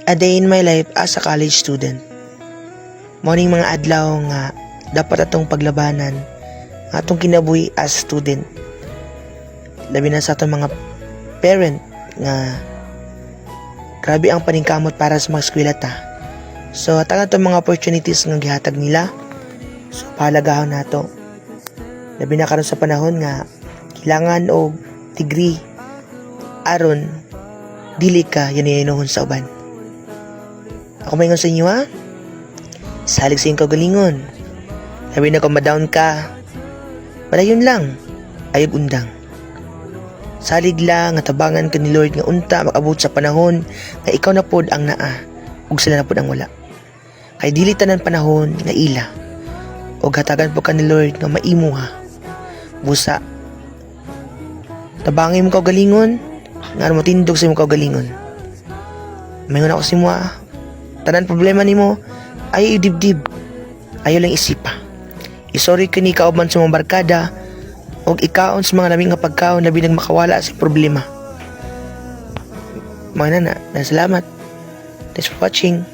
A day in my life as a college student. Morning mga adlaw nga dapat atong paglabanan atong kinabuhi as student. Labi na sa atong mga parent nga grabe ang paningkamot para sa mga eskwela ta. So atang atong mga opportunities nga gihatag nila. So pahalagahan nato. Labi na karon sa panahon nga kailangan og degree aron dili ka yaninuhon sa uban. Ako maingon sa inyo ha. Salig sa iyong kagalingon. Labi na kung ma-down ka. Padayon lang. Ayog undang. Salig lang nga tabangan ka ni Lord nga unta makabot sa panahon nga ikaw na pod ang naa ug sila na pod ang wala. Kay dili tanan panahon nga ila. Ug hatagan po ka ni Lord nga maimo ha. Busa. Tabangin mo kagalingon nga mo tindog sa imong kagalingon. Maingon ako sa imo ha. Tanan problema nimo ayaw idibdib. Ayaw lang isipa. Isorry ka ni kauban sa mga barkada o ikaon sa mga naming nga pagkaon labi nang makawala sa problema. Mga nana, salamat. Thanks for watching.